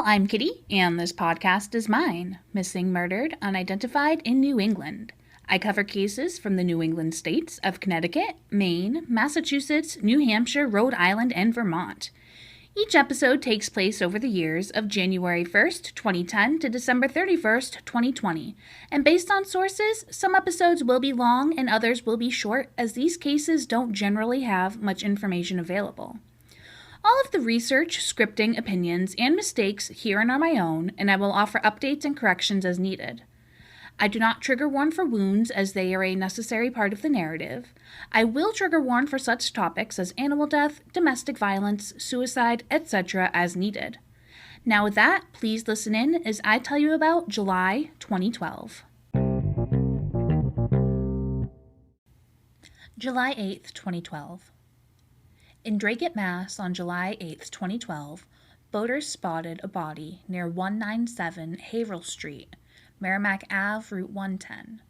Well, I'm Kitty, and this podcast is mine, Missing, Murdered, Unidentified in New England. I cover cases from the New England states of Connecticut, Maine, Massachusetts, New Hampshire, Rhode Island, and Vermont. Each episode takes place over the years of January 1st, 2010 to December 31st, 2020. And based on sources, some episodes will be long and others will be short, as these cases don't generally have much information available. All of the research, scripting, opinions, and mistakes herein are my own, and I will offer updates and corrections as needed. I do not trigger warn for wounds, as they are a necessary part of the narrative. I will trigger warn for such topics as animal death, domestic violence, suicide, etc. as needed. Now with that, please listen in as I tell you about July 2012. July 8th, 2012. In Dragett, Mass. On July 8, 2012, boaters spotted a body near 197 Haverhill Street, Merrimack Ave, Route 110,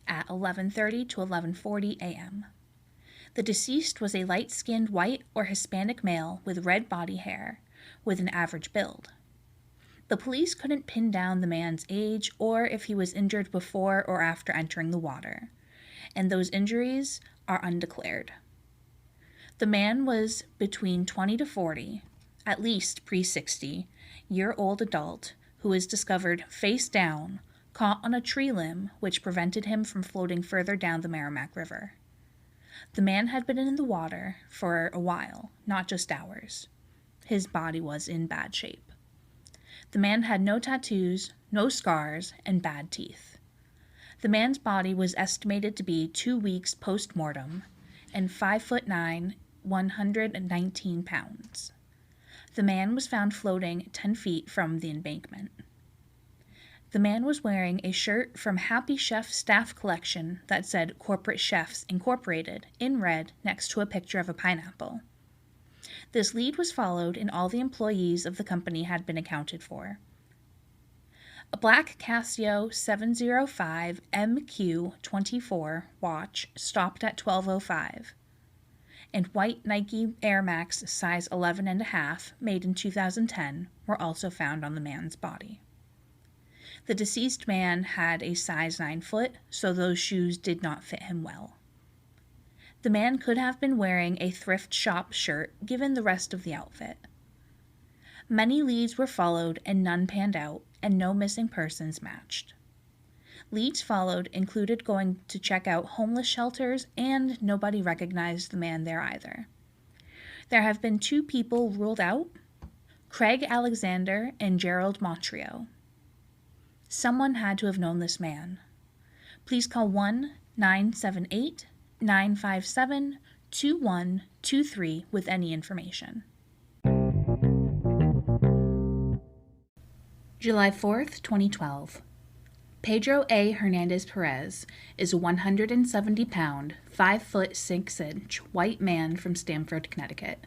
at 11:30 to 11:40 a.m. The deceased was a light-skinned white or Hispanic male with red body hair, with an average build. The police couldn't pin down the man's age or if he was injured before or after entering the water, and those injuries are undeclared. The man was between 20 to 40, at least pre-60, year-old adult who was discovered face down, caught on a tree limb which prevented him from floating further down the Merrimack River. The man had been in the water for a while, not just hours. His body was in bad shape. The man had no tattoos, no scars, and bad teeth. The man's body was estimated to be 2 weeks post-mortem and 5'9", 119 pounds. The man was found floating 10 feet from the embankment. The man was wearing a shirt from Happy Chef Staff Collection that said Corporate Chefs Incorporated in red next to a picture of a pineapple. This lead was followed and all the employees of the company had been accounted for. A black Casio 705 MQ24 watch stopped at 12:05. And white Nike Air Max size 11.5, made in 2010, were also found on the man's body. The deceased man had a size 9 foot, so those shoes did not fit him well. The man could have been wearing a thrift shop shirt given the rest of the outfit. Many leads were followed and none panned out, and no missing persons matched. Leads followed included going to check out homeless shelters, and nobody recognized the man there either. There have been 2 people ruled out, Craig Alexander and Gerald Montrio. Someone had to have known this man. Please call 1-978-957-2123 with any information. July 4th, 2012. Pedro A Hernandez-Perez is a 170-pound, 5'6" white man from Stamford, Connecticut.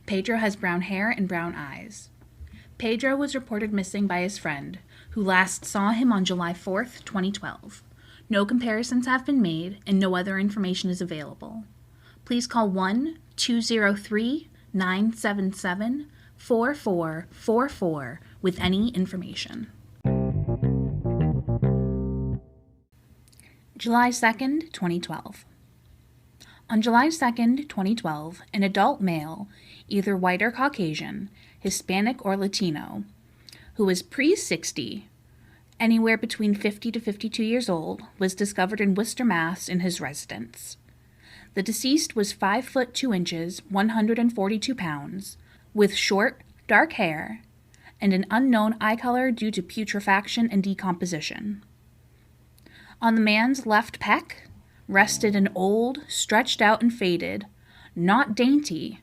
Pedro has brown hair and brown eyes. Pedro was reported missing by his friend, who last saw him on July 4th, 2012. No comparisons have been made, and no other information is available. Please call 1-203-977-4444 with any information. July 2nd, 2012. On July 2nd, 2012, an adult male, either white or Caucasian, Hispanic or Latino, who was pre-60, anywhere between 50 to 52 years old, was discovered in Worcester, Mass. In his residence. The deceased was 5 foot 2 inches, 142 pounds, with short, dark hair, and an unknown eye color due to putrefaction and decomposition. On the man's left pec rested an old, stretched out and faded, not dainty,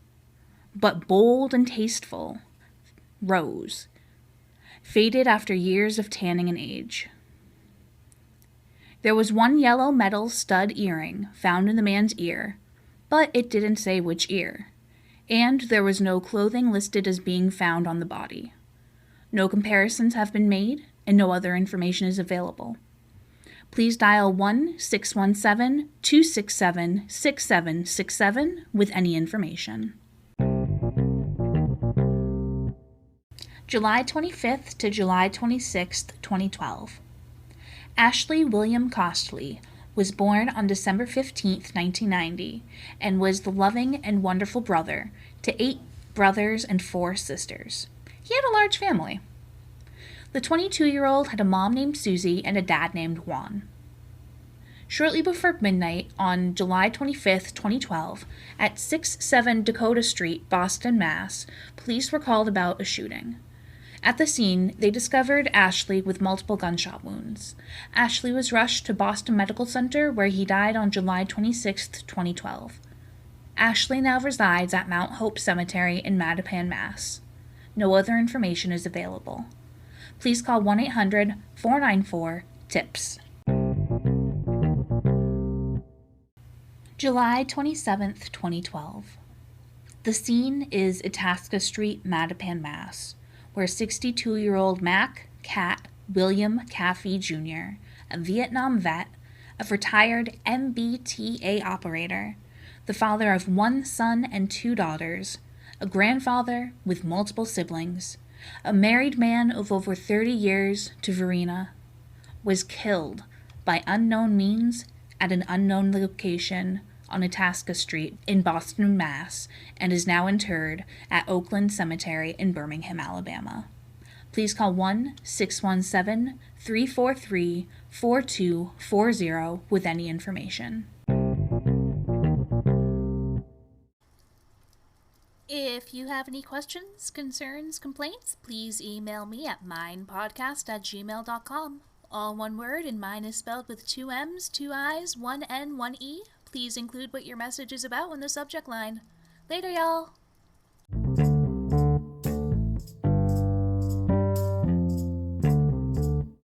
but bold and tasteful, rose, faded after years of tanning and age. There was one yellow metal stud earring found in the man's ear, but it didn't say which ear, and there was no clothing listed as being found on the body. No comparisons have been made, and no other information is available. Please dial 1-617-267-6767 with any information. July 25th to July 26th, 2012. Ashley William Costley was born on December 15th, 1990, and was the loving and wonderful brother to 8 brothers and 4 sisters. He had a large family. The 22-year-old had a mom named Susie and a dad named Juan. Shortly before midnight on July 25th, 2012, at 67 Dakota Street, Boston, Mass., police were called about a shooting. At the scene, they discovered Ashley with multiple gunshot wounds. Ashley was rushed to Boston Medical Center, where he died on July 26, 2012. Ashley now resides at Mount Hope Cemetery in Mattapan, Mass. No other information is available. Please call 1-800-494-TIPS. July 27, 2012. The scene is Itasca Street, Mattapan, Mass., where 62-year-old Mac Cat William Caffey Jr., a Vietnam vet, a retired MBTA operator, the father of 1 son and 2 daughters, a grandfather with multiple siblings, a married man of over 30 years to Verena, was killed by unknown means at an unknown location on Itasca Street in Boston, Mass., and is now interred at Oakland Cemetery in Birmingham, Alabama. Please call 1-617-343-4240 with any information. If you have any questions, concerns, complaints, please email me at minepodcast@gmail.com. All one word, and mine is spelled with 2 M's, 2 I's, 1 N, 1 E. Please include what your message is about in the subject line. Later, y'all!